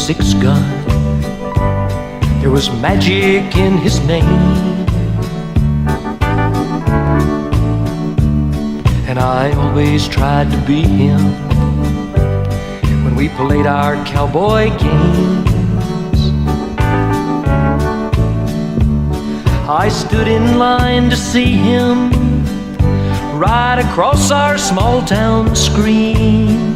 six gun. There was magic in his name, and I always tried to be him when we played our cowboy games. I stood in line to see him right across our small town screen,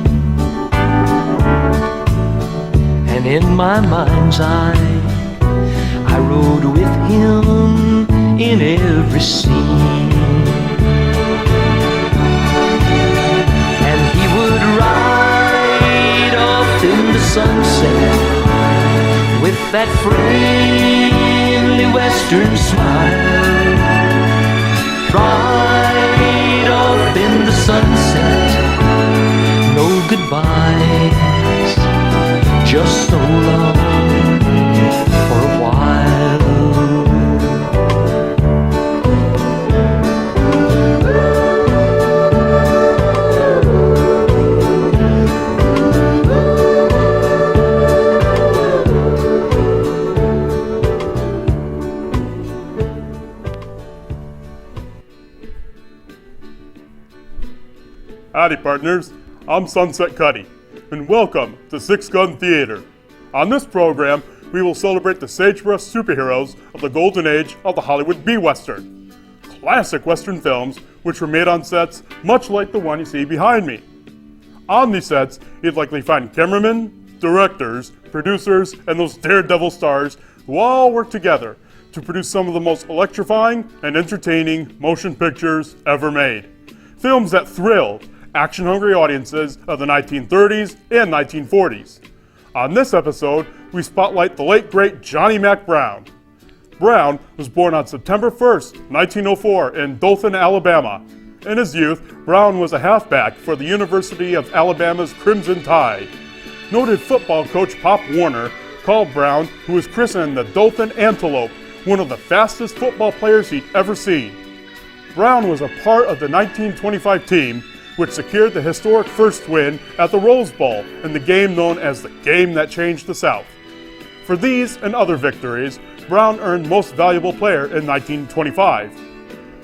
and in my mind's eye I rode with him in every scene. And he would ride off in the sunset with that friendly western smile. Ride off in the sunset, no goodbyes, just so long for a while. Howdy partners, I'm Sunset Cuddy, and welcome to Six Gun Theater. On this program, we will celebrate the sagebrush superheroes of the golden age of the Hollywood B-Western. Classic Western films which were made on sets much like the one you see behind me. On these sets, you'd likely find cameramen, directors, producers, and those daredevil stars who all work together to produce some of the most electrifying and entertaining motion pictures ever made. Films that thrilled action-hungry audiences of the 1930s and 1940s. On this episode, we spotlight the late great Johnny Mack Brown. Brown was born on September 1st, 1904 in Dothan, Alabama. In his youth, Brown was a halfback for the University of Alabama's Crimson Tide. Noted football coach Pop Warner called Brown, who was christened the Dothan Antelope, one of the fastest football players he'd ever seen. Brown was a part of the 1925 team, which secured the historic first win at the Rose Bowl in the game known as the Game That Changed the South. For these and other victories, Brown earned Most Valuable Player in 1925.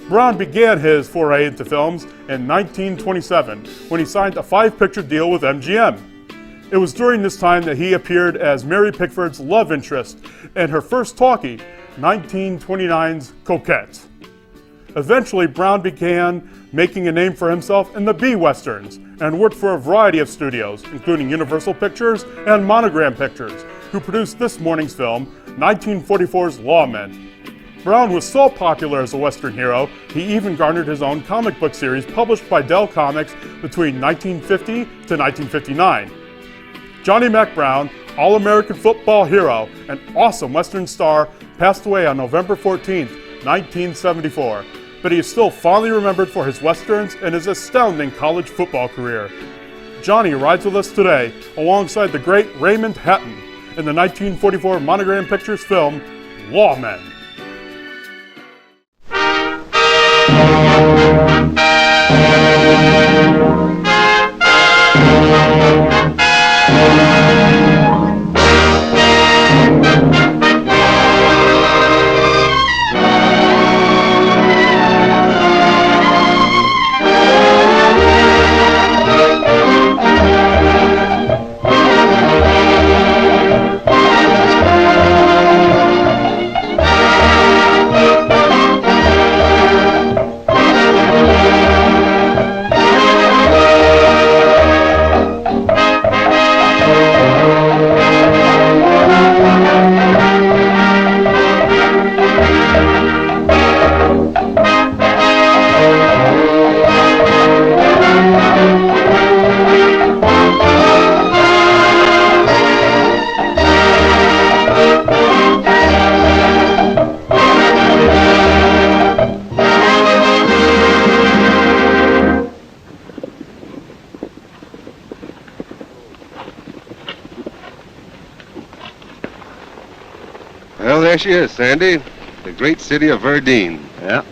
Brown began his foray into films in 1927 when he signed a 5-picture deal with MGM. It was during this time that he appeared as Mary Pickford's love interest in her first talkie, 1929's Coquette. Eventually, Brown began making a name for himself in the B-Westerns and worked for a variety of studios, including Universal Pictures and Monogram Pictures, who produced this morning's film, 1944's Lawmen. Brown was so popular as a Western hero, he even garnered his own comic book series published by Dell Comics between 1950 to 1959. Johnny Mack Brown, All-American football hero and awesome Western star, passed away on November 14th, 1974. But he is still fondly remembered for his Westerns and his astounding college football career. Johnny rides with us today alongside the great Raymond Hatton in the 1944 Monogram Pictures film, Lawmen. Well, there she is, Sandy. The great city of Verdeen. Yeah.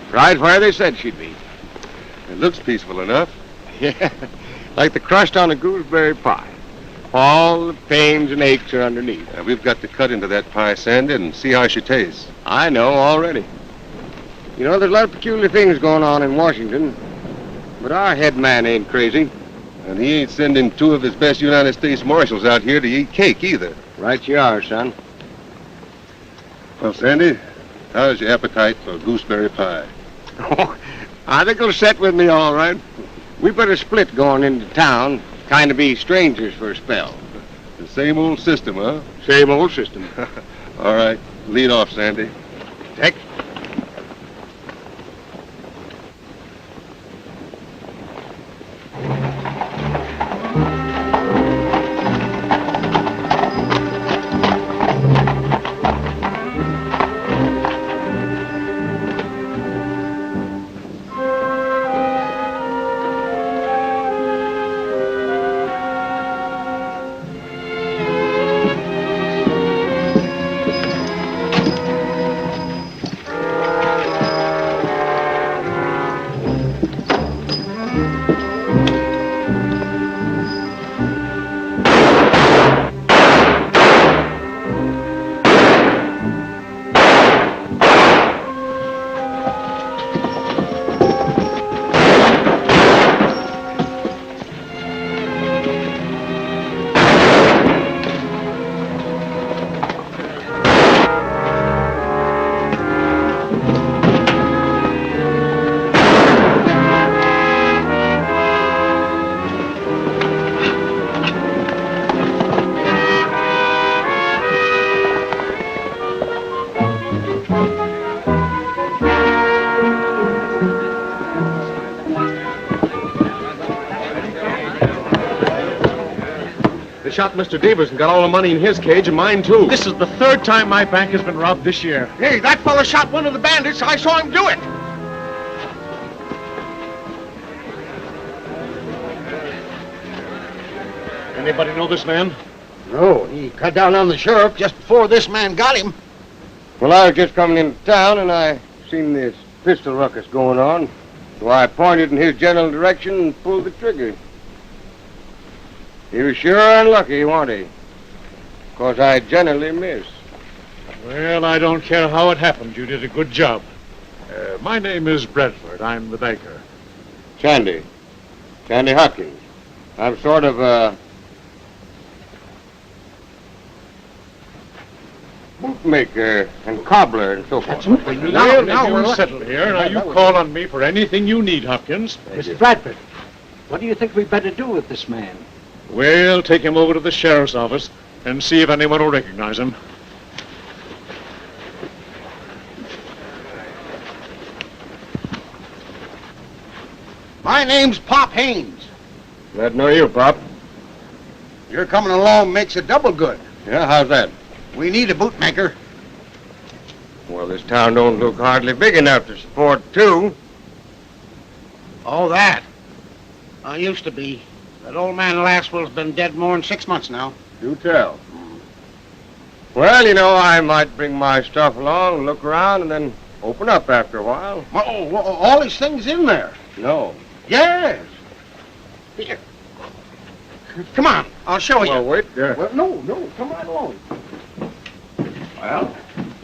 Right where they said she'd be. It looks peaceful enough. Yeah, like the crust on a gooseberry pie. All the pains and aches are underneath. We've got to cut into that pie, Sandy, and see how she tastes. I know already. You know, there's a lot of peculiar things going on in Washington, but our head man ain't crazy. And he ain't sending 2 of his best United States Marshals out here to eat cake either. Right you are, son. Well, Sandy, how's your appetite for gooseberry pie? Oh, I think it'll set with me all right. We better split going into town, kind of be strangers for a spell. The same old system, huh? Same old system. All right, lead off, Sandy. Heck. Shot Mr. Devers and got all the money in his cage and mine too. This is the 3rd time my bank has been robbed this year. Hey, that fella shot one of the bandits. I saw him do it. Anybody know this man? No, he cut down on the sheriff just before this man got him. Well, I was just coming into town and I seen this pistol ruckus going on. So I pointed in his general direction and pulled the trigger. He was sure unlucky, wasn't he? 'Cause I generally miss. Well, I don't care how it happened. You did a good job. My name is Bradford. I'm the baker. Sandy Hopkins. I'm sort of bootmaker and cobbler and so forth. Now we're settled here. Now you call on me for anything you need, Hopkins. Mr. Bradford, what do you think we'd better do with this man? We'll take him over to the sheriff's office and see if anyone will recognize him. My name's Pop Haynes. Glad to know you, Pop. Your coming along makes it double good. Yeah, how's that? We need a bootmaker. Well, this town don't look hardly big enough to support 2. Oh, that. I used to be. That old man Lasswell's been dead more than 6 months now. Do tell. Well, you know, I might bring my stuff along, look around, and then open up after a while. Oh, all these things in there. No. Yes. Here. Come on, I'll show you. Well, wait. Well, no, come right along. Well,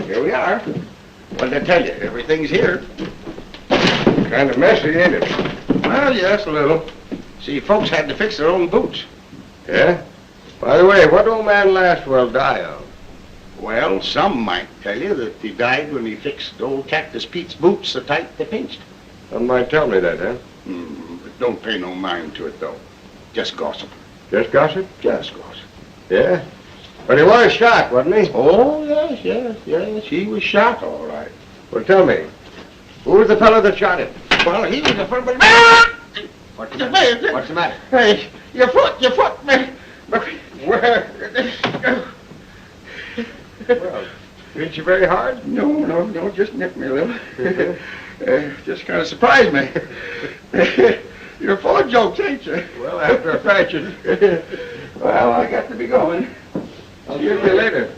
here we are. What did I tell you? Everything's here. Kind of messy, ain't it? Well, yes, a little. See, folks had to fix their own boots. Yeah? By the way, what old man Lasswell die of? Well, some might tell you that he died when he fixed old Cactus Pete's boots so tight they pinched. Some might tell me that, huh? But don't pay no mind to it, though. Just gossip. Just gossip? Just gossip. Yeah? But he was shot, wasn't he? Oh, yes, he was shot, all right. Well, tell me, who was the fellow that shot him? Well, he was the first... What's the matter? What's the matter? Hey, your foot, man. Where? Well, hit you very hard? No, just nipped me a little. Just kind of surprised me. You're full of jokes, ain't you? Well, after a fashion. Well, I got to be going. I'll see you later.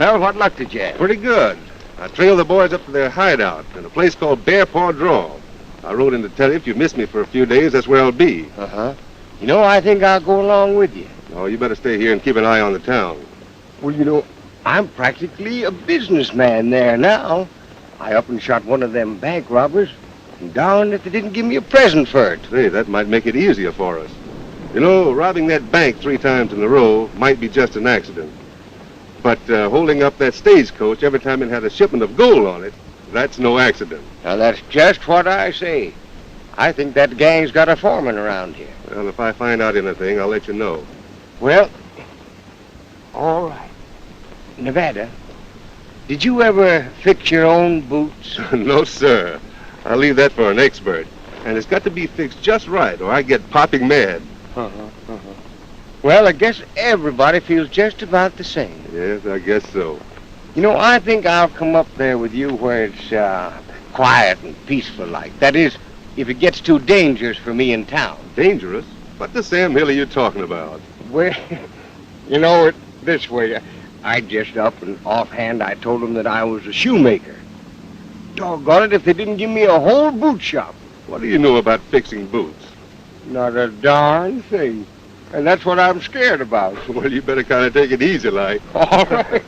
Well, what luck did you have? Pretty good. I trailed the boys up to their hideout in a place called Bear Paw Draw. I wrote in to tell you if you miss me for a few days, that's where I'll be. Uh-huh. You know, I think I'll go along with you. Oh, you better stay here and keep an eye on the town. Well, you know, I'm practically a businessman there now. I up and shot one of them bank robbers, and darn if they didn't give me a present for it. Hey, that might make it easier for us. You know, robbing that bank 3 times in a row might be just an accident. But holding up that stagecoach every time it had a shipment of gold on it, that's no accident. Now, that's just what I say. I think that gang's got a foreman around here. Well, if I find out anything, I'll let you know. Well, all right. Nevada, did you ever fix your own boots? No, sir. I'll leave that for an expert. And it's got to be fixed just right, or I get popping mad. Well, I guess everybody feels just about the same. Yes, I guess so. You know, I think I'll come up there with you where it's quiet and peaceful like. That is, if it gets too dangerous for me in town. Dangerous? What the Sam Hill are you talking about? Well, you know it this way. I just up and offhand I told them that I was a shoemaker. Doggone it if they didn't give me a whole boot shop. What do you know about fixing boots? Not a darn thing. And that's what I'm scared about. Well, you better kind of take it easy, like. All right.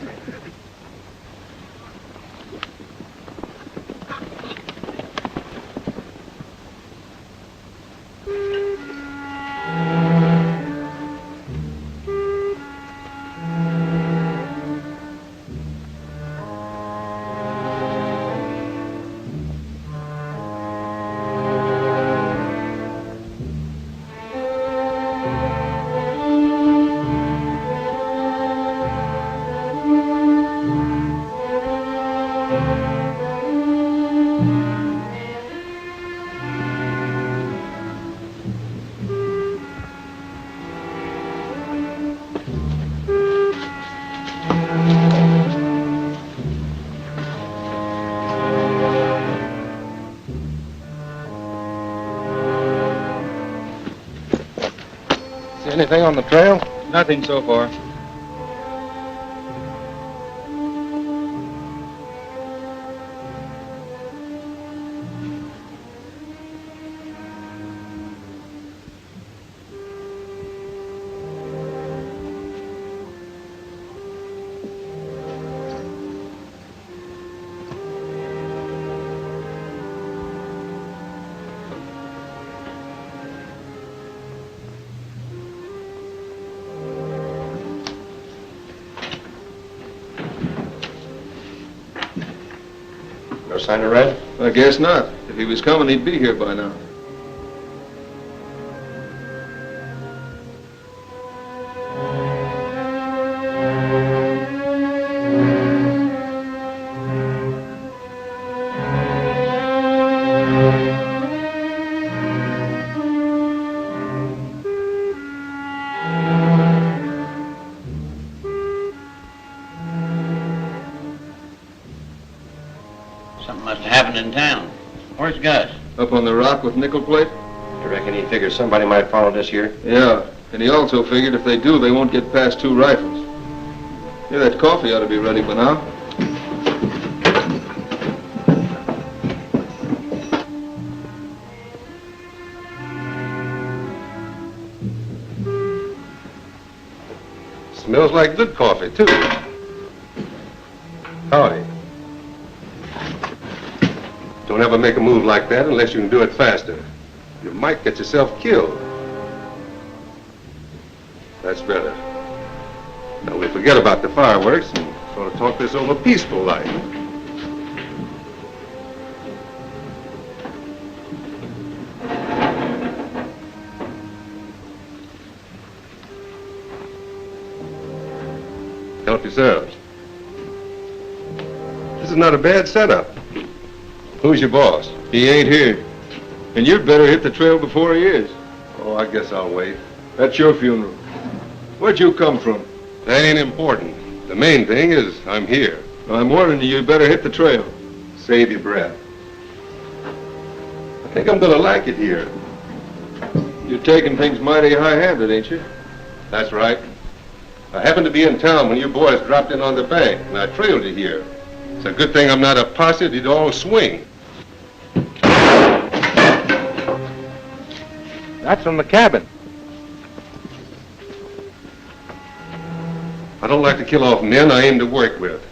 Anything on the trail? Nothing so far. No sign of Red? I guess not. If he was coming, he'd be here by now. Something must have happened in town. Where's Gus? Up on the rock with nickel plate? You reckon he figures somebody might follow this here? Yeah, and he also figured if they do, they won't get past 2 rifles. Yeah, that coffee ought to be ready by now. Smells like good coffee, too. Howdy. Don't ever make a move like that unless you can do it faster. You might get yourself killed. That's better. Now we forget about the fireworks and sort of talk this over peaceful like. Help yourselves. This is not a bad setup. Who's your boss? He ain't here. And you'd better hit the trail before he is. Oh, I guess I'll wait. That's your funeral. Where'd you come from? That ain't important. The main thing is I'm here. I'm warning you, you'd better hit the trail. Save your breath. I think I'm gonna like it here. You're taking things mighty high-handed, ain't you? That's right. I happened to be in town when you boys dropped in on the bank, and I trailed you here. It's a good thing I'm not a posse, you'd all swing. That's from the cabin. I don't like to kill off men I aim to work with.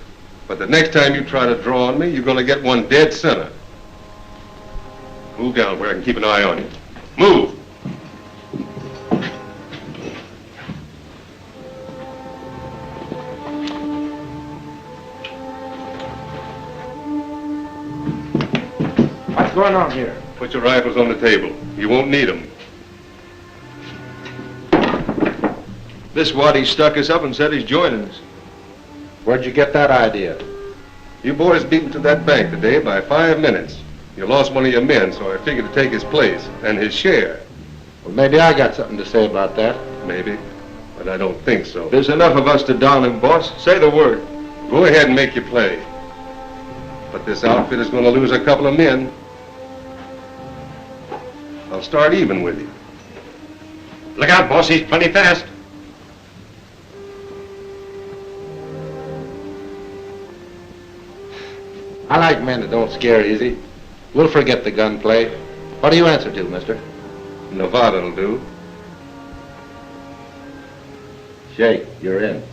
But the next time you try to draw on me, you're going to get one dead center. Move down where I can keep an eye on you. Move! What's going on here? Put your rifles on the table. You won't need them. This waddy stuck us up and said he's joining us. Where'd you get that idea? You boys beat him to that bank today by 5 minutes. You lost one of your men, so I figured to take his place and his share. Well, maybe I got something to say about that. Maybe, but I don't think so. There's enough of us to down him, boss. Say the word. Go ahead and make your play. But this outfit is going to lose a couple of men. I'll start even with you. Look out, boss, he's plenty fast. I like men that don't scare easy. We'll forget the gunplay. What do you answer to, mister? Nevada'll do. Shake, you're in.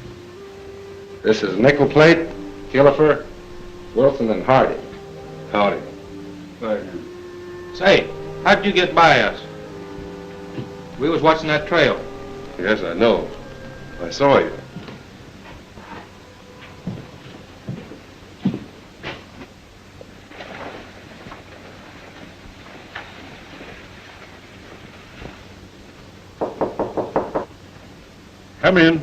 This is Nickel Plate, Killifer, Wilson, and Hardy. Howdy. Say, how'd you get by us? We was watching that trail. Yes, I know. I saw you. Come in.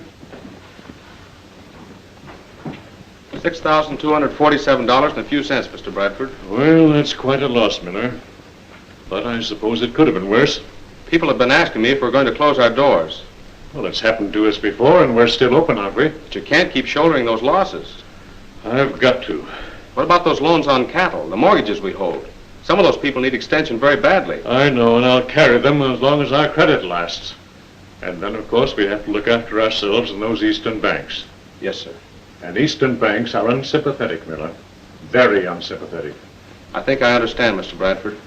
$6,247 and a few cents, Mr. Bradford. Well, that's quite a loss, Miller. But I suppose it could have been worse. People have been asking me if we're going to close our doors. Well, it's happened to us before, and we're still open, aren't we? But you can't keep shouldering those losses. I've got to. What about those loans on cattle, the mortgages we hold? Some of those people need extension very badly. I know, and I'll carry them as long as our credit lasts. And then, of course, we have to look after ourselves and those eastern banks. Yes, sir. And eastern banks are unsympathetic, Miller. Very unsympathetic. I think I understand, Mr. Bradford.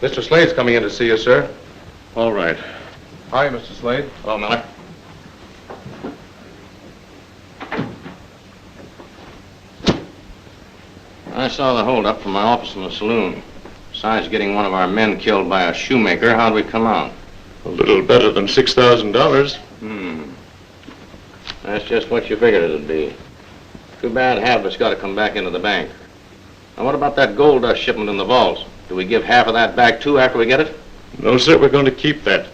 Mr. Slade's coming in to see you, sir. All right. Hi, Mr. Slade. Hello, Miller. I saw the holdup from my office in the saloon. Besides getting one of our men killed by a shoemaker, how'd we come out? A little better than $6,000. That's just what you figured it'd be. Too bad half of it's got to come back into the bank. Now, what about that gold dust shipment in the vaults? Do we give half of that back, too, after we get it? No, sir, we're going to keep that.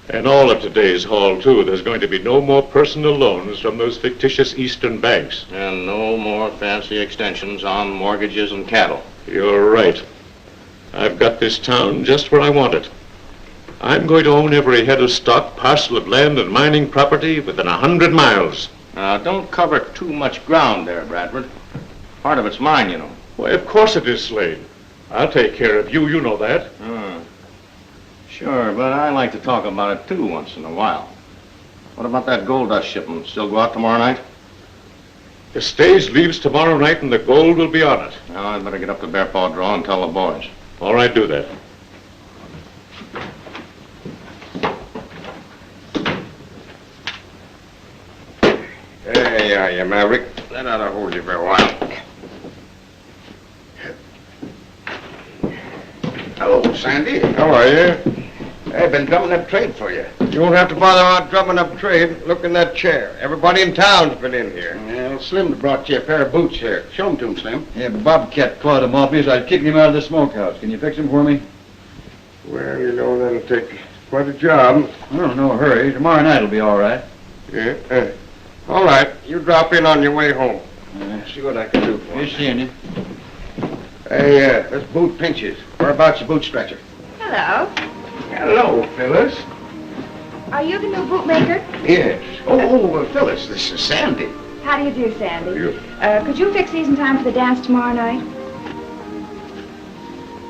And all of today's haul, too. There's going to be no more personal loans from those fictitious eastern banks. And no more fancy extensions on mortgages and cattle. You're right. I've got this town just where I want it. I'm going to own every head of stock, parcel of land, and mining property within 100 miles. Now, don't cover too much ground there, Bradford. Part of it's mine, you know. Why, of course it is, Slade. I'll take care of you, you know that. Sure, but I like to talk about it, too, once in a while. What about that gold dust shipment? Still go out tomorrow night? The stage leaves tomorrow night and the gold will be on it. Now, I'd better get up to Bear Paw Draw and tell the boys. All right, do that. There you are, you maverick. That ought to hold you for a while. Hello, Sandy. How are you? I've been drumming up trade for you. You won't have to bother about drumming up trade. Look in that chair. Everybody in town's been in here. Well, Slim brought you a pair of boots here. Show them to him, Slim. Yeah, Bobcat clawed him off me as I was kicking him out of the smokehouse. Can you fix him for me? Well, you know, that'll take quite a job. Oh, no hurry. Tomorrow night will be all right. Yeah. All right. You drop in on your way home. See what I can do for you. Just seeing you. Hey, this boot pinches. Whereabouts your boot stretcher? Hello. Hello, Phyllis. Are you the new bootmaker? Yes. Oh, Phyllis, this is Sandy. How do you do, Sandy? You. Could you fix these in time for the dance tomorrow night?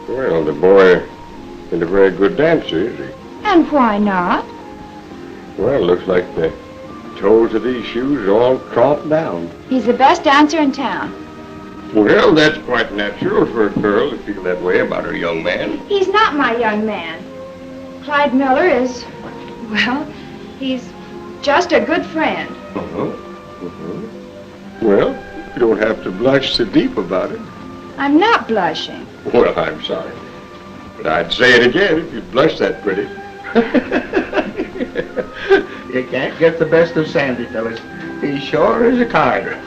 Well, the boy isn't a very good dancer, is he? And why not? Well, looks like the toes of these shoes are all tromped down. He's the best dancer in town. Well, that's quite natural for a girl to feel that way about her young man. He's not my young man. Clyde Miller is, well, he's just a good friend. Well, you don't have to blush so deep about it. I'm not blushing. Well, I'm sorry. But I'd say it again if you blushed that pretty. You can't get the best of Sandy, fellas. He sure is a carder.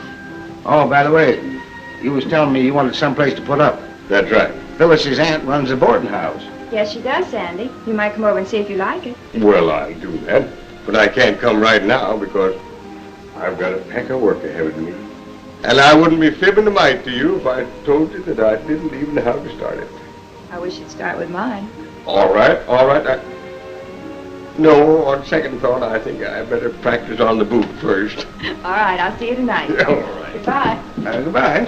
Oh, by the way, you was telling me you wanted someplace to put up. That's right. Phyllis's aunt runs a boarding house. Yes, she does, Sandy. You might come over and see if you like it. Well, I'll do that. But I can't come right now because I've got a peck of work ahead of me. And I wouldn't be fibbing a mite to you if I told you that I didn't even know how to start it. I wish you'd start with mine. All right. No, on second thought, I think I better practice on the boot first. All right, I'll see you tonight. All right. Goodbye. Goodbye.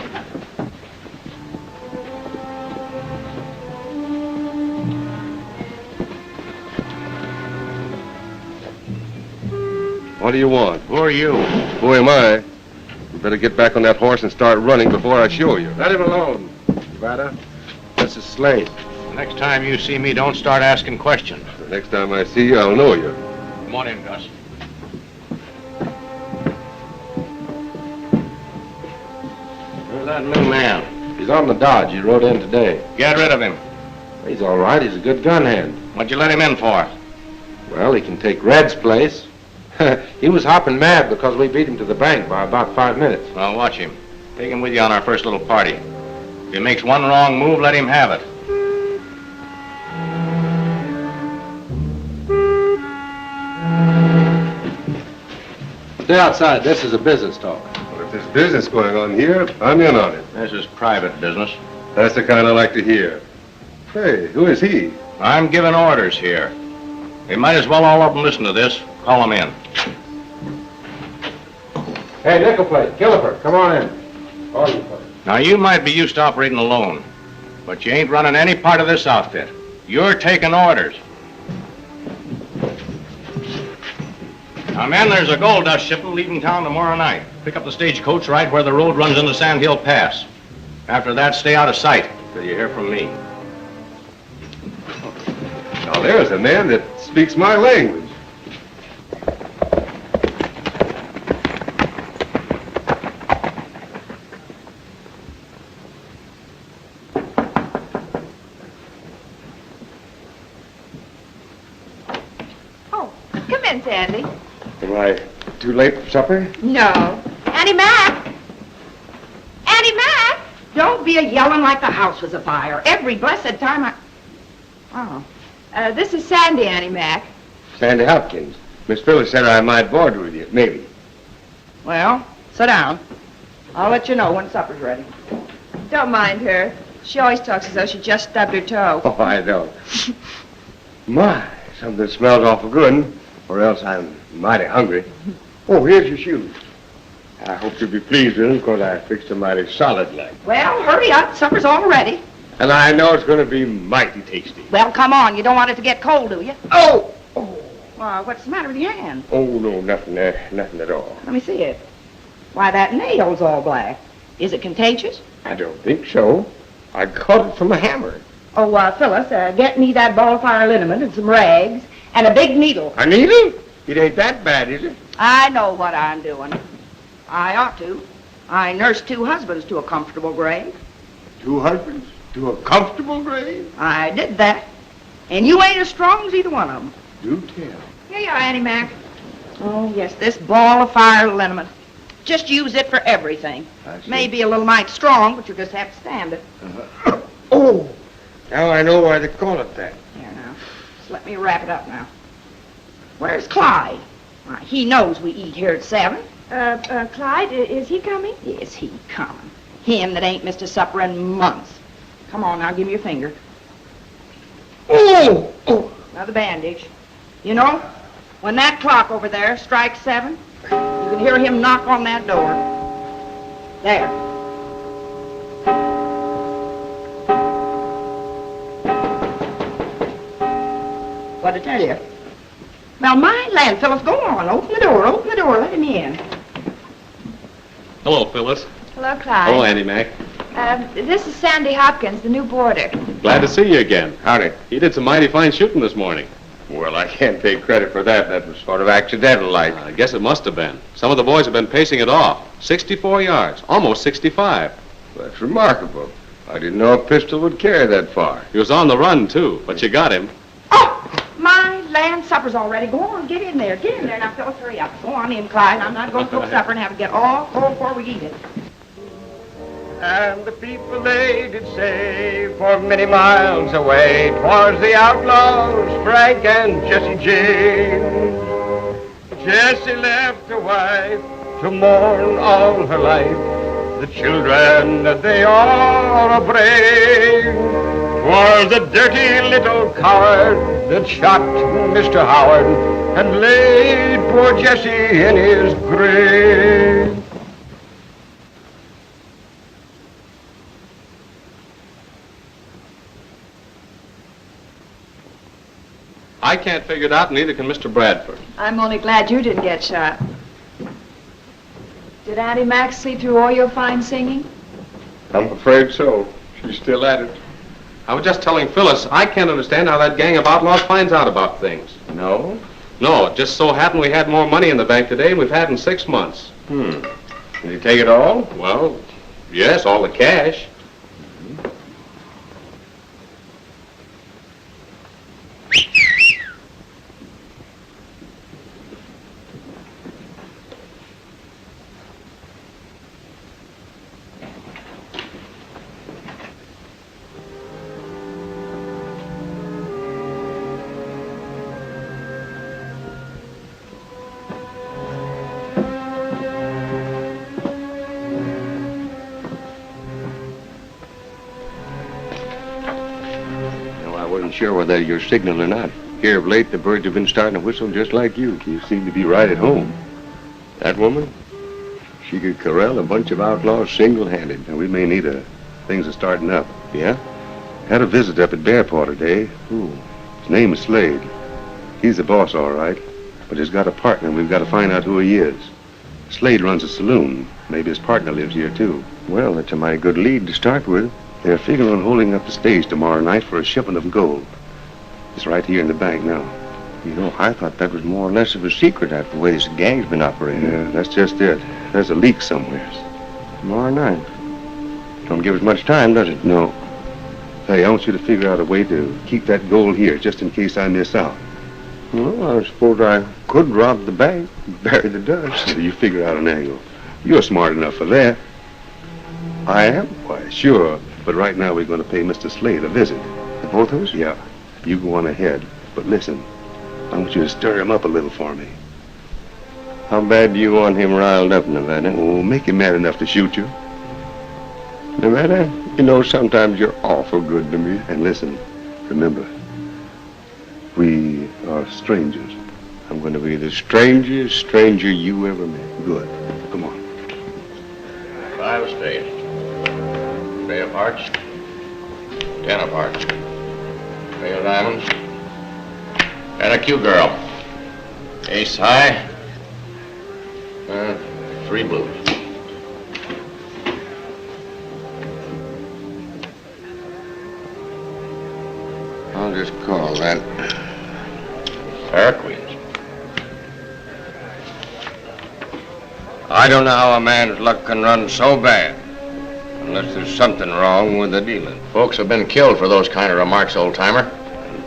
What do you want? Who are you? Who am I? You better get back on that horse and start running before I show you. Let him alone, Nevada. This is Slade. Next time you see me, don't start asking questions. The next time I see you, I'll know you. Come on in, Gus. Where's that new man? He's on the Dodge. He rode in today. Get rid of him. He's all right. He's a good gun hand. What'd you let him in for? Well, he can take Red's place. He was hopping mad because we beat him to the bank by about 5 minutes. Well, watch him. Take him with you on our first little party. If he makes one wrong move, let him have it. Stay outside. This is a business talk. Well, if there's business going on here, I'm in on it. This is private business. That's the kind I like to hear. Hey, who is he? I'm giving orders here. We might as well all up and listen to this. Call him in. Hey, nickel plate, Killifer, come on in. All you fellas. Now, you might be used to operating alone, but you ain't running any part of this outfit. You're taking orders. Now, men, there's a gold dust shipment leaving town tomorrow night. Pick up the stagecoach right where the road runs into Sand Hill Pass. After that, stay out of sight till you hear from me. Now, there's a man that speaks my language. Oh, come in, Sandy. Am I too late for supper? No. Annie Mac! Annie Mac! Don't be a-yelling like the house was afire. Every blessed time I... Oh. This is Sandy, Annie Mac. Sandy Hopkins. Miss Phyllis said I might board with you, maybe. Well, sit down. I'll let you know when supper's ready. Don't mind her. She always talks as though she just stubbed her toe. Oh, I don't. My, something smells awful good, or else I'm mighty hungry. Oh, here's your shoes. I hope you'll be pleased with them, because I fixed them mighty solid like. Well, hurry up. Supper's all ready. And I know it's going to be mighty tasty. Well, come on. You don't want it to get cold, do you? Oh! What's the matter with your hand? Oh, no, nothing there. Nothing at all. Let me see it. Why, that nail's all black. Is it contagious? I don't think so. I caught it from a hammer. Oh, Phyllis, get me that ball of fire liniment and some rags and a big needle. A needle? It ain't that bad, is it? I know what I'm doing. I ought to. I nursed 2 husbands to a comfortable grave. 2 husbands to a comfortable grave? I did that. And you ain't as strong as either one of them. Do tell. Here you are, Annie Mac. Oh, yes, this ball of fire liniment. Just use it for everything. May be a little mite strong, but you just have to stand it. Oh! Now I know why they call it that. Here, now. Just let me wrap it up now. Where's Clyde? Why, he knows we eat here at 7. Clyde, is he coming? Is he coming? Him that ain't missed a supper in months. Come on, now, give me your finger. Oh! Oh! Now, the bandage. You know, when that clock over there strikes 7, you can hear him knock on that door. There. What'd I tell you? Well, my land, Phyllis, go on. Open the door, let him in. Hello, Phyllis. Hello, Clyde. Hello, Andy Mack. This is Sandy Hopkins, the new boarder. Glad to see you again. Howdy. He did some mighty fine shooting this morning. Well, I can't take credit for that. That was sort of accidental like. I guess it must have been. Some of the boys have been pacing it off. 64 yards, almost 65. That's remarkable. I didn't know a pistol would carry that far. He was on the run, too, but you got him. Oh, my land, supper's already. Go on, get in there. Get in there. Now, Phyllis, hurry up. Go on in, Clyde. I'm not going to cook supper and have it get all cold before we eat it. And the people, they did say, for many miles away, 'twas the outlaws, Frank and Jessie Jane. Jessie left a wife to mourn all her life. The children, they all are brave. 'Twas a dirty little coward that shot Mr. Howard and laid poor Jessie in his grave. I can't figure it out, neither can Mr. Bradford. I'm only glad you didn't get shot. Did Auntie Max see through all your fine singing? I'm afraid so. She's still at it. I was just telling Phyllis, I can't understand how that gang of outlaws finds out about things. No? No, it just so happened we had more money in the bank today than we've had in 6 months. Did he take it all? Well, yes, all the cash. Sure whether you're signal or not. Here of late, the birds have been starting to whistle just like you. You seem to be right at home. That woman, she could corral a bunch of outlaws single-handed. Now, we may need her. Things are starting up. Yeah? Had a visit up at Bearpaw today. Who? His name is Slade. He's the boss, all right. But he's got a partner, and we've got to find out who he is. Slade runs a saloon. Maybe his partner lives here, too. Well, that's a mighty good lead to start with. They're figuring on holding up the stage tomorrow night for a shipment of gold. It's right here in the bank now. You know, I thought that was more or less of a secret after the way this gang's been operating. Yeah, that's just it. There's a leak somewhere. Tomorrow night. Don't give us much time, does it? No. Hey, I want you to figure out a way to keep that gold here, just in case I miss out. Well, I suppose I could rob the bank, bury the dust. You figure out an angle. You're smart enough for that. I am? Why, sure. But right now we're going to pay Mr. Slade a visit. The both of us? Yeah. You go on ahead. But listen, I want you to stir him up a little for me. How bad do you want him riled up, Nevada? Oh, make him mad enough to shoot you. Nevada, you know, sometimes you're awful good to me. And listen, remember, we are strangers. I'm going to be the strangest stranger you ever met. Good. Come on. 5 spades. Spade of hearts. 10 of hearts. Spade of diamonds. And a cue girl. Ace high. 3 blues. I'll just call that. Pair of queens. I don't know how a man's luck can run so bad, unless there's something wrong with the dealing. Folks have been killed for those kind of remarks, old-timer.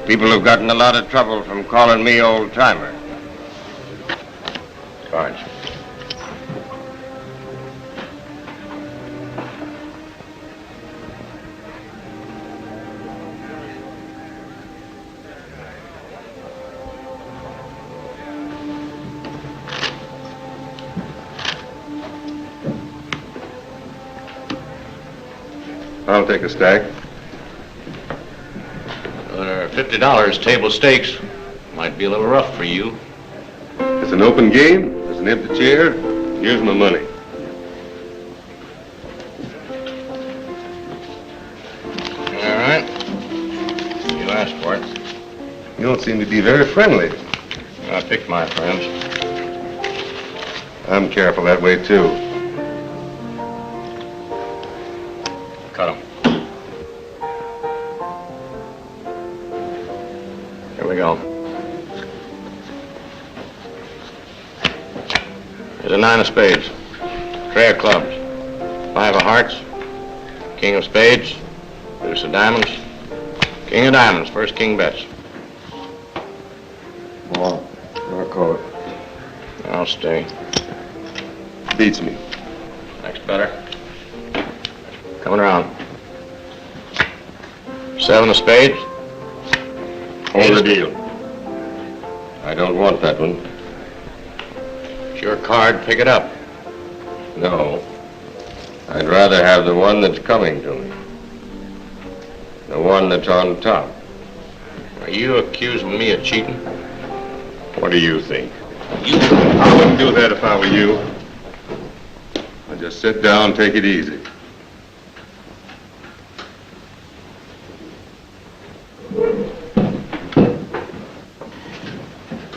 People have gotten a lot of trouble from calling me old-timer. Cards. I'll take a stack. $50 table stakes. Might be a little rough for you. It's an open game. There's an empty chair. Here's my money. All right. You asked for it. You don't seem to be very friendly. Not Pick, my friends. I'm careful that way, too. Cut 'em. Here we go. There's a 9 of spades. Tray of clubs. 5 of hearts. King of spades. Deuce of diamonds. King of diamonds. First king bets. Oh, I'll call it. I'll stay. Beats me. Next better. Coming around. 7 of spades. Hold the deal. I don't want that one. It's your card. Pick it up. No. I'd rather have the one that's coming to me. The one that's on top. Are you accusing me of cheating? What do you think? I wouldn't do that if I were you. I'd just sit down, take it easy.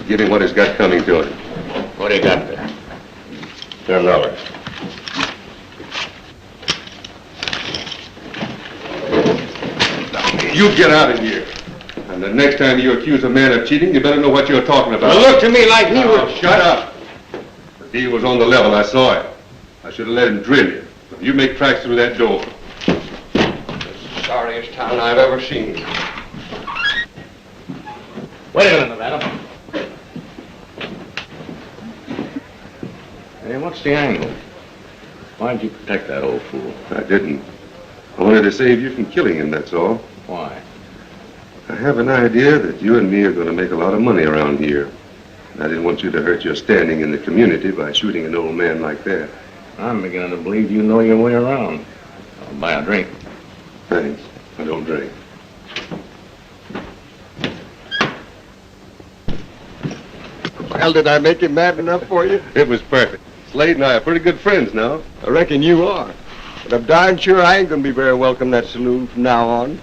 Give him what he's got coming to him. What do you got there? $10. You get out of here. And the next time you accuse a man of cheating, you better know what you're talking about. Well, look to me like he Now, was... shut up. The deal was on the level. I saw it. I should have let him drill you. But you make tracks through that door. Sorriest town I've ever seen. Wait a minute, Nevada. Hey, what's the angle? Why'd you protect that old fool? I didn't. I wanted to save you from killing him, that's all. Why? I have an idea that you and me are going to make a lot of money around here. I didn't want you to hurt your standing in the community by shooting an old man like that. I'm beginning to believe you know your way around. I'll buy a drink. Thanks. I don't drink. Well, did I make him mad enough for you? It was perfect. Slade and I are pretty good friends now. I reckon you are. But I'm darn sure I ain't gonna be very welcome in that saloon from now on.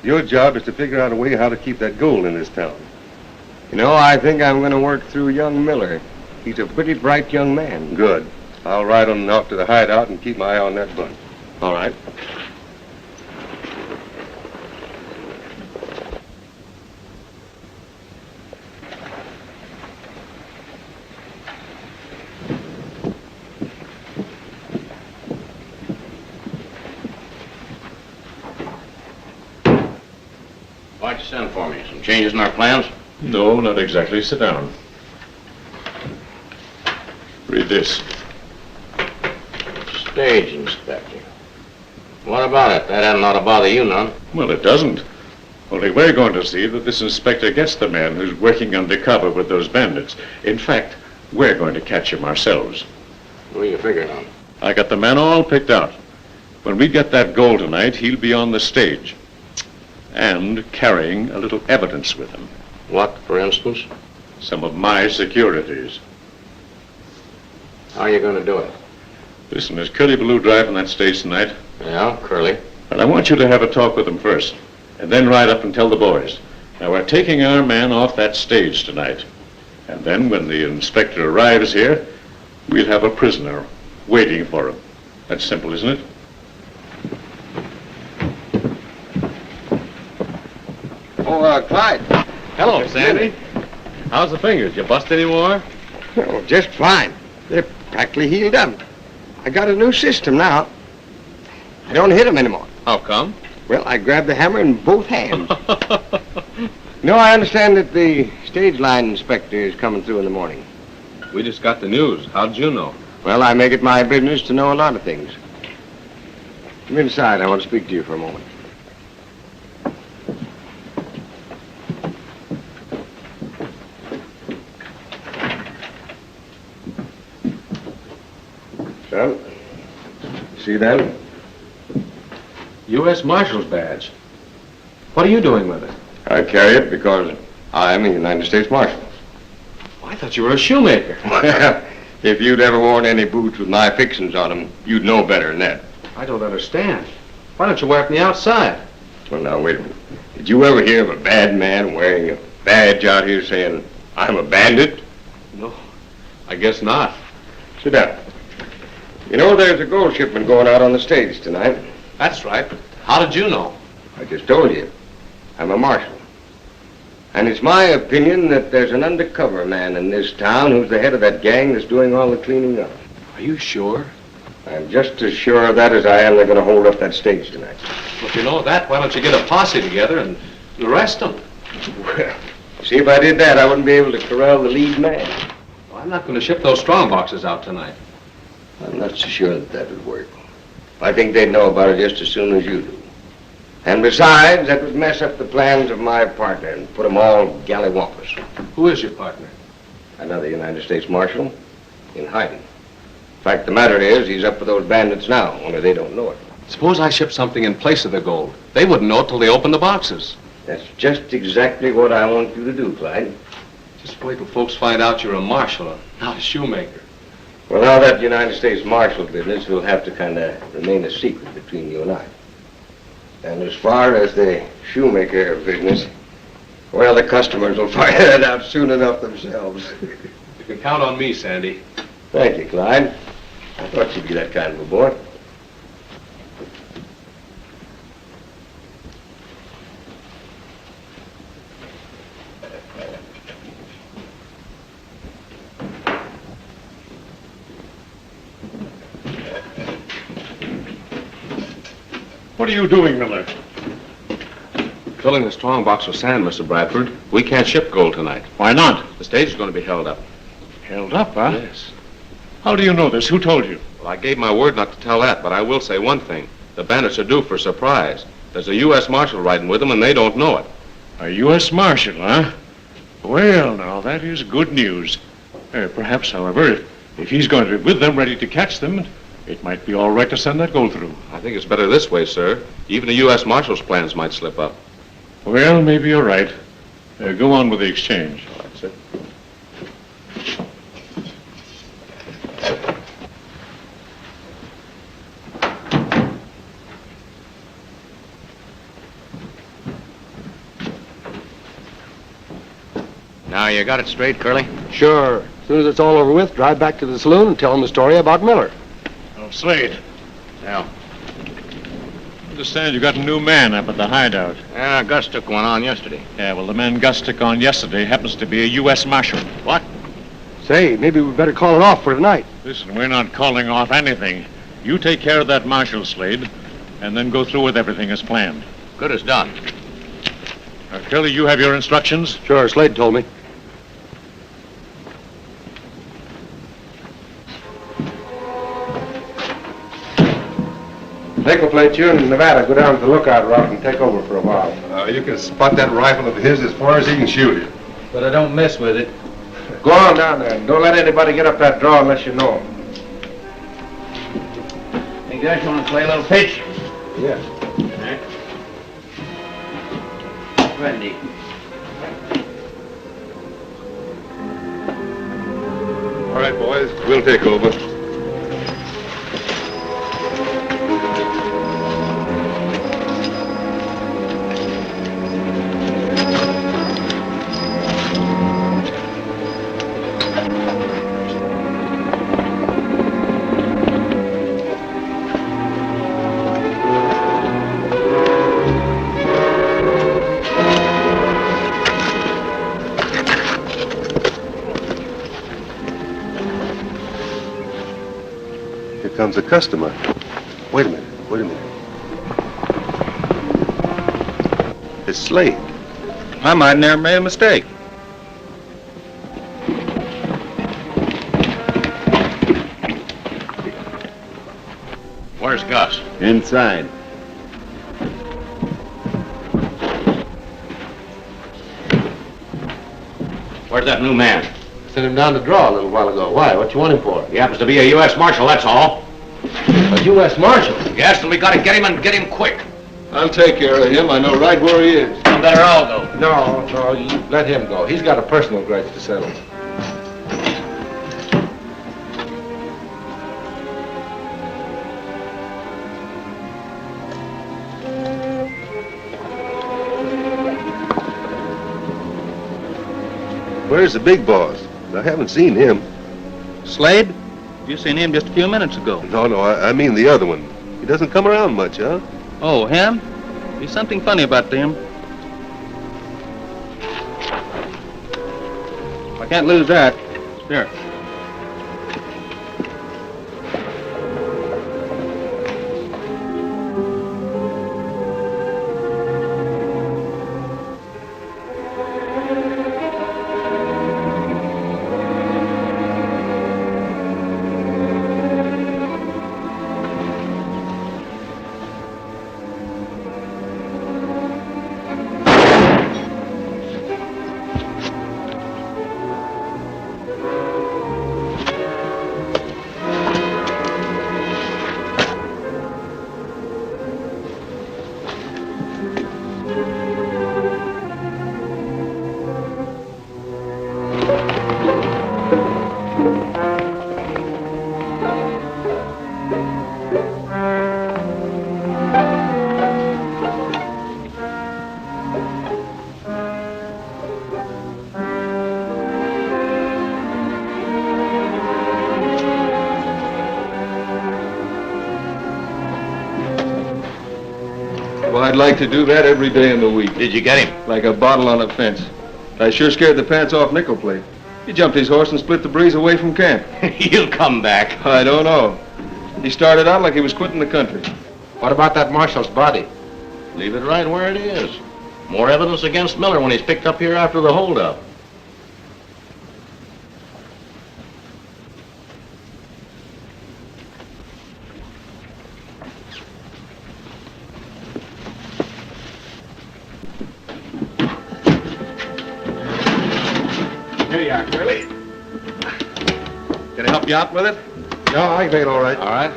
Your job is to figure out a way how to keep that gold in this town. You know, I think I'm gonna work through young Miller. He's a pretty bright young man. Good. I'll ride on and off to the hideout and keep my eye on that bunch. All right. Why'd you send for me? Some changes in our plans? No, not exactly. Sit down. Read this. Stage inspector. What about it? That hadn't ought to bother you none. Well, it doesn't. Only we're going to see that this inspector gets the man who's working undercover with those bandits. In fact, we're going to catch him ourselves. What are you figuring on? I got the man all picked out. When we get that gold tonight, he'll be on the stage. And carrying a little evidence with him. What, for instance? Some of my securities. How are you going to do it? Listen, is Curly Baloo driving that stage tonight? Yeah, Curly. Well, I want you to have a talk with him first, and then ride up and tell the boys. Now, we're taking our man off that stage tonight. And then when the inspector arrives here, we'll have a prisoner waiting for him. That's simple, isn't it? Oh, Clyde. Hello, Sandy. How's the fingers? You bust any more? Oh, just fine. They're practically healed up. I got a new system now. I don't hit them anymore. How come? Well, I grab the hammer in both hands. No, I understand that the stage line inspector is coming through in the morning. We just got the news. How'd you know? Well, I make it my business to know a lot of things. Come inside. I want to speak to you for a moment. So, see that? U.S. Marshal's badge. What are you doing with it? I carry it because I am a United States Marshal. Oh, I thought you were a shoemaker. Well, if you'd ever worn any boots with my fixings on them, you'd know better than that. I don't understand. Why don't you wear it from the outside? Well, now, wait a minute. Did you ever hear of a bad man wearing a badge out here saying, I'm a bandit? No, I guess not. Sit down. You know, there's a gold shipment going out on the stage tonight. That's right. How did you know? I just told you. I'm a marshal. And it's my opinion that there's an undercover man in this town who's the head of that gang that's doing all the cleaning up. Are you sure? I'm just as sure of that as I am they're going to hold up that stage tonight. Well, if you know that, why don't you get a posse together and arrest them? Well, see, if I did that, I wouldn't be able to corral the lead man. Well, I'm not going to ship those strong boxes out tonight. I'm not so sure that that would work. I think they'd know about it just as soon as you do. And besides, that would mess up the plans of my partner and put them all gallywampus. Who is your partner? Another United States Marshal in hiding. In fact, the matter is, he's up with those bandits now, only they don't know it. Suppose I ship something in place of the gold. They wouldn't know it till they open the boxes. That's just exactly what I want you to do, Clyde. Just wait till folks find out you're a marshal, not a shoemaker. Well, now that United States Marshal business will have to kind of remain a secret between you and I. And as far as the shoemaker business, well, the customers will find that out soon enough themselves. You can count on me, Sandy. Thank you, Clyde. I thought you'd be that kind of a boy. What are you doing, Miller? Filling the strong box with sand, Mr. Bradford. We can't ship gold tonight. Why not? The stage is going to be held up. Held up, huh? Yes. How do you know this? Who told you? Well, I gave my word not to tell that, but I will say one thing. The bandits are due for a surprise. There's a U.S. Marshal riding with them, and they don't know it. A U.S. Marshal, huh? Well, now, that is good news. Perhaps, however, if he's going to be with them, ready to catch them, it might be all right to send that gold through. I think it's better this way, sir. Even a U.S. Marshal's plans might slip up. Well, maybe you're right. Go on with the exchange. That's it. Now, you got it straight, Curly? Sure. As soon as it's all over with, drive back to the saloon and tell them the story about Miller. Oh, Slade. Yeah. Understand you got a new man up at the hideout. Yeah, Gus took one on yesterday. Yeah, well, the man Gus took on yesterday happens to be a U.S. Marshal. What? Say, maybe we better call it off for tonight. Listen, we're not calling off anything. You take care of that Marshal, Slade, and then go through with everything as planned. Good as done. Curly, you have your instructions? Sure, Slade told me. Nickel plate, you in Nevada, go down to the lookout rock and take over for a while. You can spot that rifle of his as far as he can shoot it. But I don't mess with it. Go on down there and don't let anybody get up that draw unless you know 'em. Think Gus want to play a little pitch? Yes. Ready. All right, boys, we'll take over. Comes a customer. Wait a minute. It's Slade. I might never made a mistake. Where's Gus? Inside. Where's that new man? Sent him down to draw a little while ago. Why? What you want him for? He happens to be a U.S. Marshal, that's all. A U.S. Marshal? Yes, and we gotta get him and get him quick. I'll take care of him. I know right where he is. You better all go. No, you let him go. He's got a personal grudge to settle. Where's the big boss? I haven't seen him. Slade? You seen him just a few minutes ago. No, I mean the other one. He doesn't come around much, huh? Oh, him? There's something funny about him. I can't lose that. Here. Well, I'd like to do that every day in the week. Did you get him? Like a bottle on a fence. I sure scared the pants off Nickel Plate. He jumped his horse and split the breeze away from camp. He'll come back. I don't know. He started out like he was quitting the country. What about that marshal's body? Leave it right where it is. More evidence against Miller when he's picked up here after the holdup. Here you are, Curly. Can I help you out with it? No, I can take it all right. All right.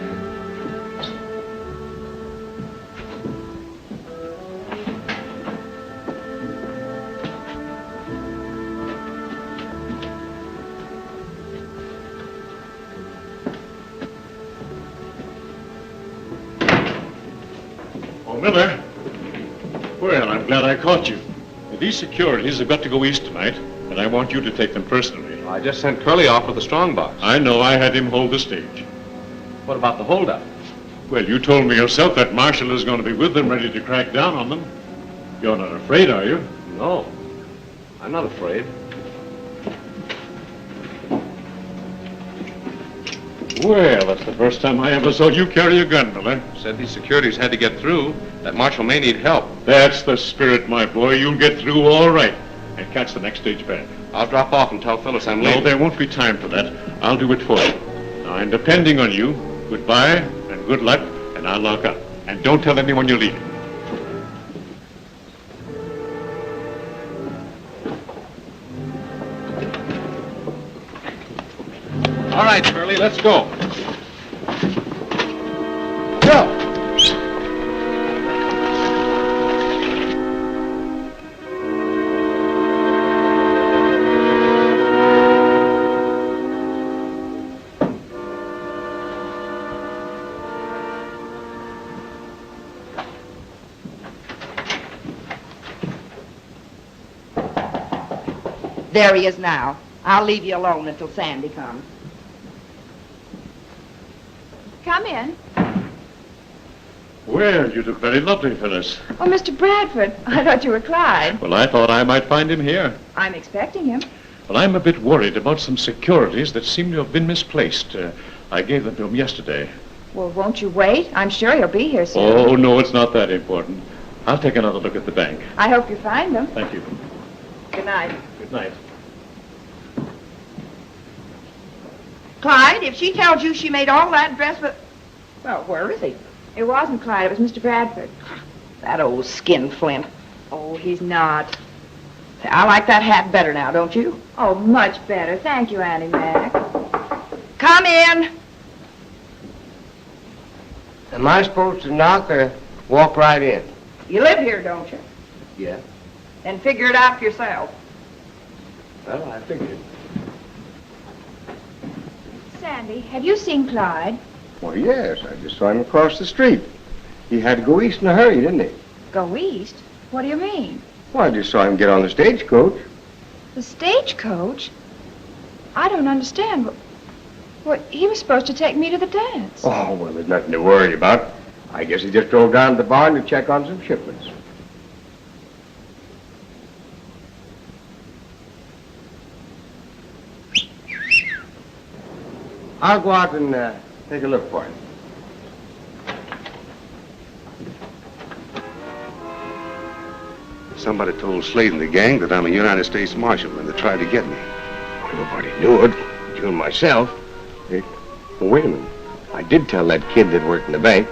Oh, Miller. Well, I'm glad I caught you. These securities have got to go east tonight, and I want you to take them personally. I just sent Curly off with the strong box. I know. I had him hold the stage. What about the holdup? Well, you told me yourself that Marshall is going to be with them, ready to crack down on them. You're not afraid, are you? No. I'm not afraid. Well, that's the first time I ever saw you carry a gun, Miller. Said these securities had to get through. That Marshal may need help. That's the spirit, my boy. You'll get through all right and catch the next stage back. I'll drop off and tell Phyllis I'm No, leaving. there won't be time for that. I'll do it for you. Now, I'm depending on you. Goodbye and good luck, and I'll lock up. And don't tell anyone you're leaving. All right, Curly, let's go. Go! There he is now. I'll leave you alone until Sandy comes. Come in. Well, you look very lovely, Phyllis. Oh, Mr. Bradford, I thought you were Clyde. Well, I thought I might find him here. I'm expecting him. Well, I'm a bit worried about some securities that seem to have been misplaced. I gave them to him yesterday. Well, won't you wait? I'm sure he'll be here soon. Oh, no, it's not that important. I'll take another look at the bank. I hope you find them. Thank you. Good night. Good night. Clyde, if she tells you she made all that dress with... Well, where is he? It wasn't Clyde, it was Mr. Bradford. That old skinflint. Oh, he's not. I like that hat better now, don't you? Oh, much better. Thank you, Annie Mac. Come in. Am I supposed to knock or walk right in? You live here, don't you? Yeah. Then figure it out for yourself. Well, I figured. Sandy, have you seen Clyde? Well, yes, I just saw him across the street. He had to go east in a hurry, didn't he? Go east? What do you mean? Well, I just saw him get on the stagecoach. The stagecoach? I don't understand. What, he was supposed to take me to the dance. Oh, well, there's nothing to worry about. I guess he just drove down to the barn to check on some shipments. I'll go out and take a look for him. Somebody told Slade and the gang that I'm a United States Marshal, and they tried to get me. Nobody knew it, you and myself. Hey, well, wait a minute. I did tell that kid that worked in the bank,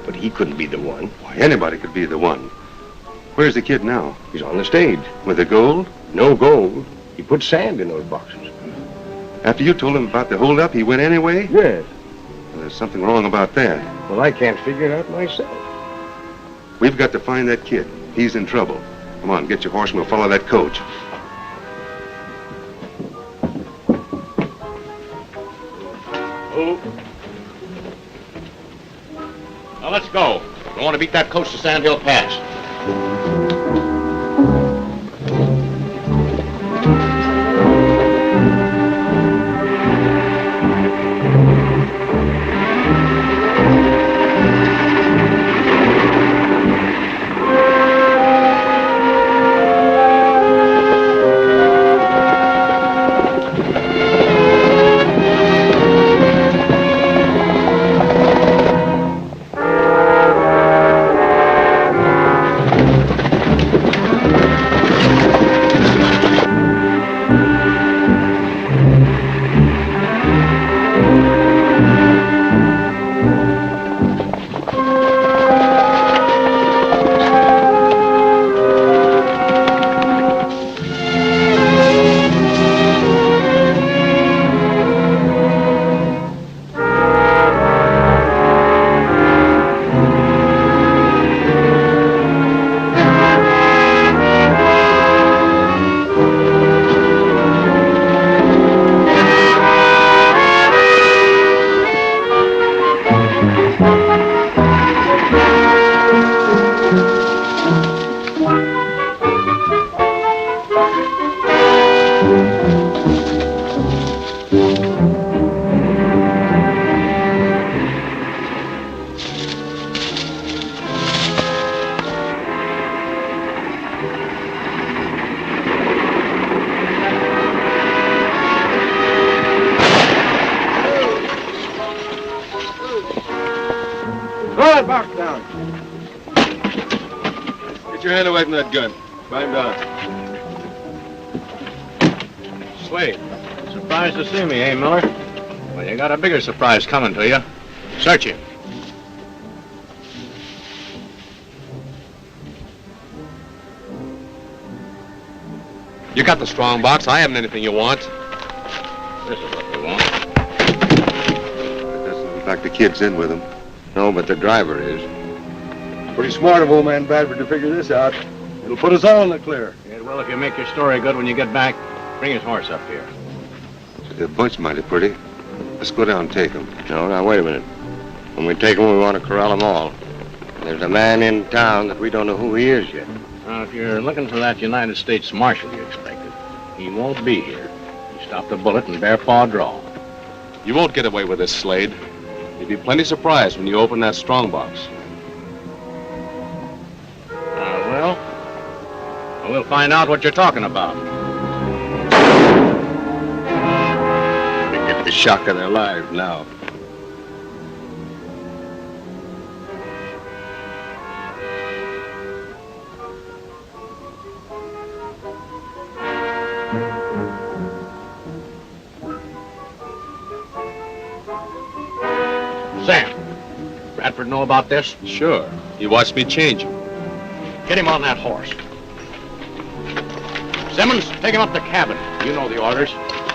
but he couldn't be the one. Why, anybody could be the one. Where's the kid now? He's on the stage. With the gold? No gold. He put sand in those boxes. After you told him about the holdup, he went anyway? Yes. Well, there's something wrong about that. Well, I can't figure it out myself. We've got to find that kid. He's in trouble. Come on, get your horse and we'll follow that coach. Oh. Now let's go. We want to beat that coach to Sand Hill Pass. Throw that box down. Get your hand away from that gun. Bind him down. Slade, surprised to see me, eh, Miller? Well, you got a bigger surprise coming to you. Search him. You got the strong box. I haven't anything you want. This is what we want. It doesn't look like the kid's in with him. No, but the driver is. Pretty smart of old man Bradford to figure this out. It'll put us all in the clear. Yeah, well, if you make your story good when you get back, bring his horse up here. The bunch mighty pretty. Let's go down and take him. No, now, wait a minute. When we take them, we want to corral them all. There's a man in town that we don't know who he is yet. Now, if you're looking for that United States Marshal you expected, he won't be here. He stopped a bullet in bare paw draw. You won't get away with this, Slade. You'll be plenty surprised when you open that strong box. Well, we'll find out what you're talking about. They get the shock of their lives now. Sam, Bradford know about this? Sure. He watched me change him. Get him on that horse. Simmons, take him up to the cabin. You know the orders.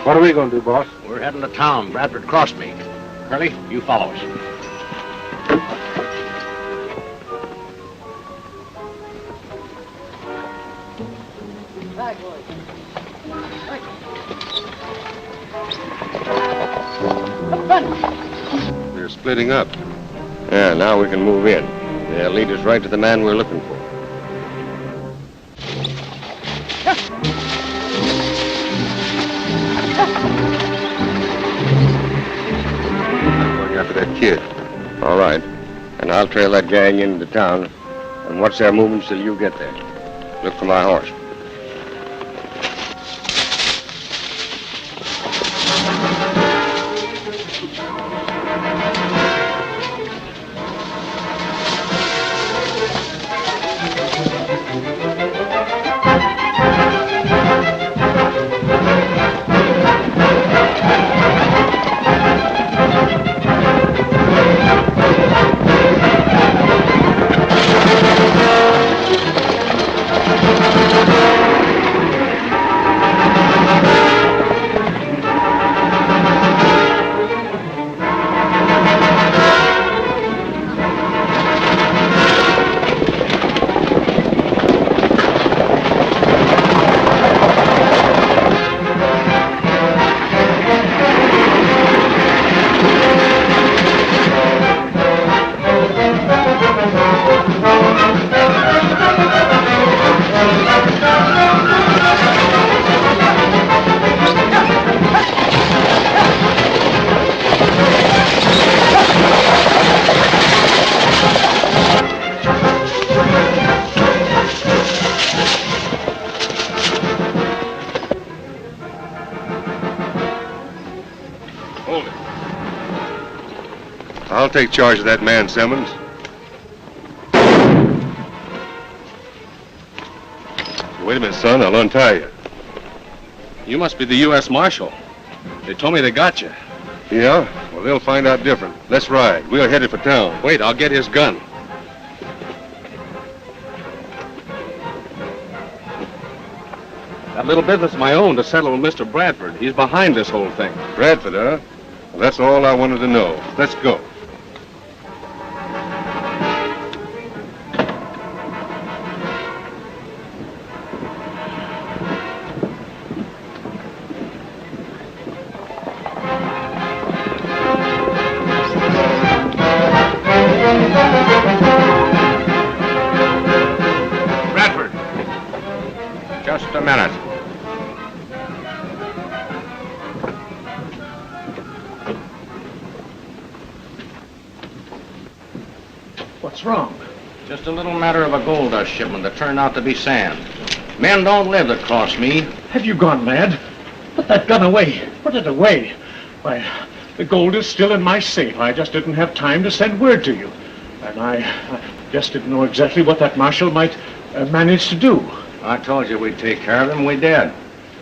What are we going to do, boss? We're heading to town. Bradford crossed me. Curly, you follow us. They're splitting up. Yeah, now we can move in. They'll lead us right to the man we're looking for. that kid. All right. And I'll trail that gang into town and watch their movements till you get there. Look for my horse. I'll take charge of that man, Simmons. Wait a minute, son. I'll untie you. You must be the U.S. Marshal. They told me they got you. Yeah? Well, they'll find out different. Let's ride. We're headed for town. Wait, I'll get his gun. That little business of my own to settle with Mr. Bradford. He's behind this whole thing. Bradford, huh? Well, that's all I wanted to know. Let's go. Just a minute. What's wrong? Just a little matter of a gold dust shipment that turned out to be sand. Men don't live that cross me. Have you gone mad? Put that gun away. Put it away. Why, the gold is still in my safe. I just didn't have time to send word to you. And I just didn't know exactly what that marshal might manage to do. I told you we'd take care of him. We did.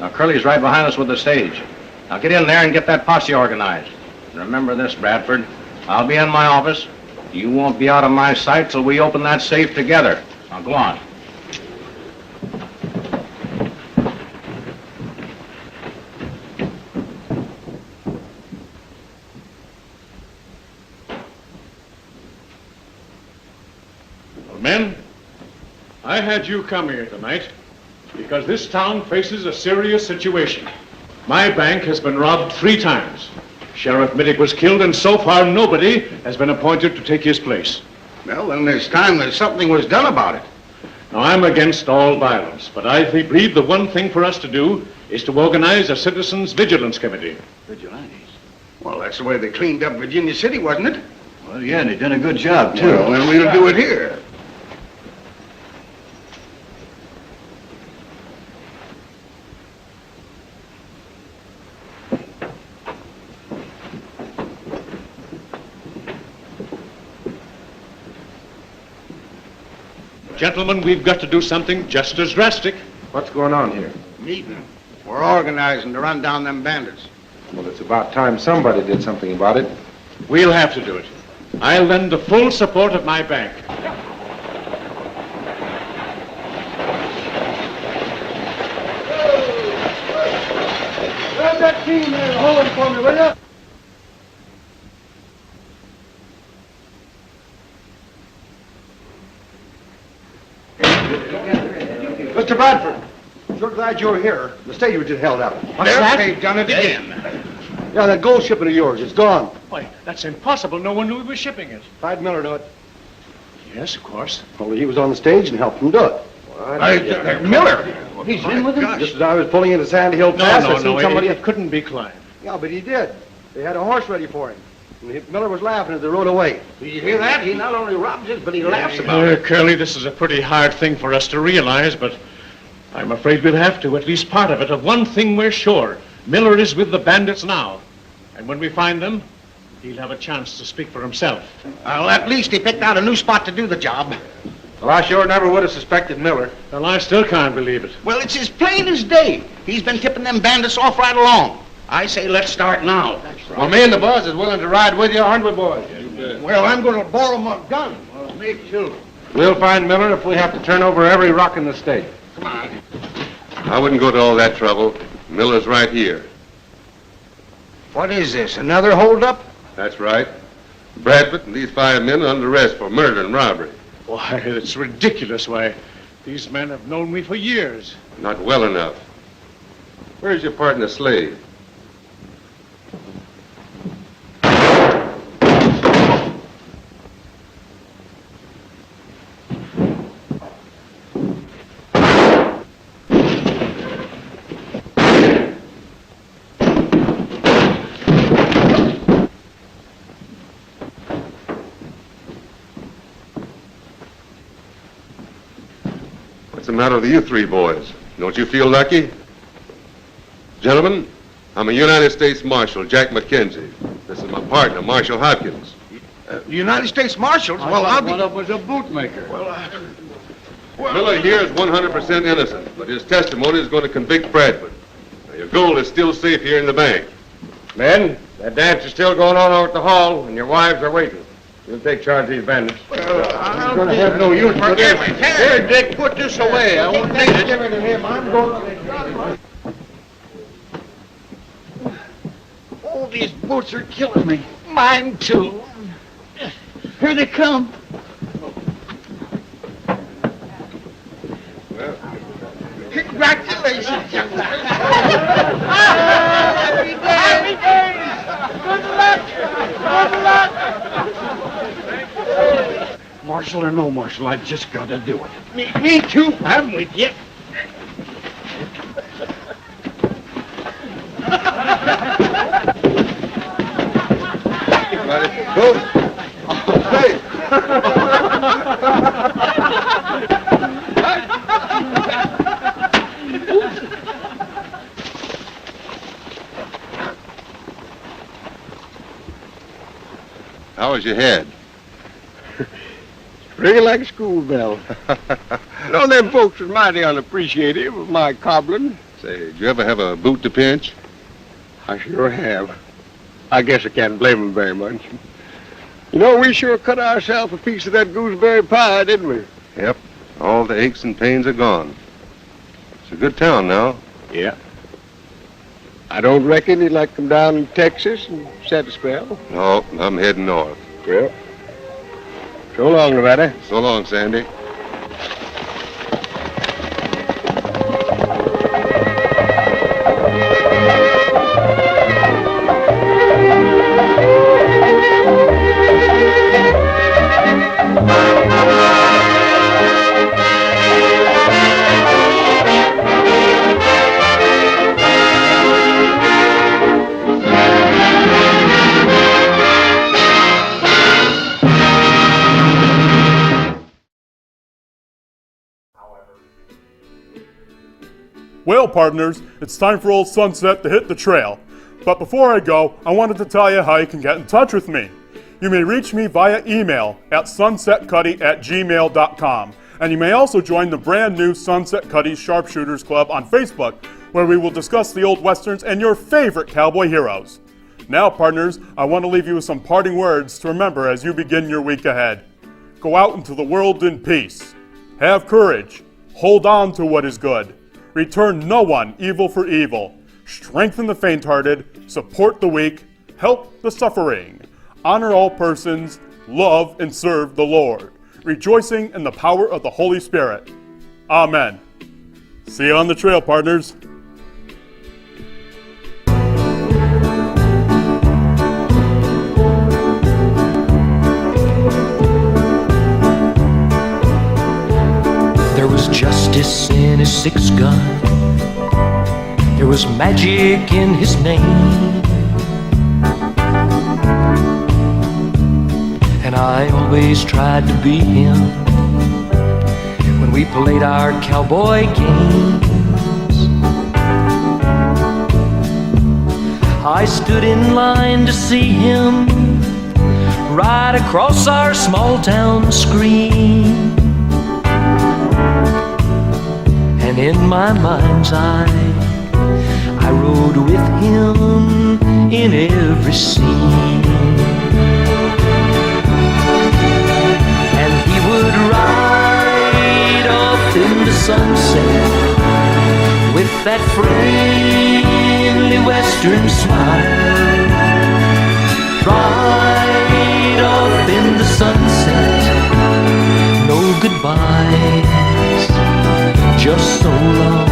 Now, Curly's right behind us with the stage. Now, get in there and get that posse organized. And remember this, Bradford. I'll be in my office. You won't be out of my sight till we open that safe together. Now, go on. Men, I had you come here tonight because this town faces a serious situation. My bank has been robbed 3 times. Sheriff Middick was killed, and so far nobody has been appointed to take his place. Well, then it's time that something was done about it. Now, I'm against all violence, but I believe the one thing for us to do is to organize a citizens' vigilance committee. Vigilantes? Well, that's the way they cleaned up Virginia City, wasn't it? Well, yeah, and they done a good job, too. Well, then we'll do it here. Gentlemen, we've got to do something just as drastic. What's going on here? Meeting. We're organizing to run down them bandits. Well, it's about time somebody did something about it. We'll have to do it. I'll lend the full support of my bank. Grab that team there, hold him for me, will you? Mr. Bradford, sure glad you're here. The stage was just held up. What's that? They've done it again. Yeah, that gold shipment of yours, it's gone. Why, that's impossible. No one knew we were shipping it. I'd Miller do it. Yes, of course. Well, he was on the stage and helped him do it. Miller? He's in with him? Just as I was pulling into Sand Hill Pass, I seen somebody... It couldn't be Klein. Yeah, but he did. They had a horse ready for him. Miller was laughing as they rode away. Did you hear that? He not only robs us, but he laughs about it. Curly, this is a pretty hard thing for us to realize, but I'm afraid we'll have to, at least part of it. Of one thing we're sure. Miller is with the bandits now. And when we find them, he'll have a chance to speak for himself. Well, at least he picked out a new spot to do the job. Well, I sure never would have suspected Miller. Well, I still can't believe it. Well, it's as plain as day. He's been tipping them bandits off right along. I say let's start now. That's right. Well, me and the boys is willing to ride with you, aren't we, boys? Well, I'm going to borrow my gun. Well, me too. We'll find Miller if we have to turn over every rock in the state. Come on. I wouldn't go to all that trouble. Miller's right here. What is this, another holdup? That's right. Bradford and these 5 men are under arrest for murder and robbery. Why, it's ridiculous. Why, these men have known me for years. Not well enough. Where's your partner, Slade? What's the matter with you 3 boys? Don't you feel lucky? Gentlemen, I'm a United States Marshal, Jack McKenzie. This is my partner, Marshal Hopkins. United States Marshals? Well, I'll be... One of us was a bootmaker. Miller here is 100% innocent, but his testimony is going to convict Bradford. Now, your gold is still safe here in the bank. Men, that dance is still going on over at the hall, and your wives are waiting. You'll take charge of these bandits. I'm going to have no use for this. Here, Dick, put this away. I won't need it. Give it to him. I'm going. Oh, these boots are killing me. Mine, too. Here they come. Congratulations, young man. Happy days. Good luck. Marshal or no Marshal, I've just got to do it. Me too. I'm with you. Go. Hey. How was your head? Ringing like a school bell. You know, them folks was mighty unappreciative of my cobbling. Say, did you ever have a boot to pinch? I sure have. I guess I can't blame them very much. You know, we sure cut ourselves a piece of that gooseberry pie, didn't we? Yep. All the aches and pains are gone. It's a good town now. Yeah. I don't reckon you'd like to come down in Texas and set a spell. No, I'm heading north. Well, so long, Nevada. So long, Sandy. Well, partners, it's time for old Sunset to hit the trail. But before I go, I wanted to tell you how you can get in touch with me. You may reach me via email at sunsetcuddy@gmail.com. And you may also join the brand new Sunset Cuddy Sharpshooters Club on Facebook, where we will discuss the old westerns and your favorite cowboy heroes. Now, partners, I want to leave you with some parting words to remember as you begin your week ahead. Go out into the world in peace. Have courage. Hold on to what is good. Return no one evil for evil. Strengthen the faint-hearted. Support the weak. Help the suffering. Honor all persons. Love and serve the Lord. Rejoicing in the power of the Holy Spirit. Amen. See you on the trail, partners. There was justice in his 6-gun. There was magic in his name. I always tried to be him when we played our cowboy games. I stood in line to see him right across our small town screen. And in my mind's eye, I rode with him in every scene. And he would ride off in the sunset with that friendly western smile. Ride off in the sunset, no goodbyes, just so long.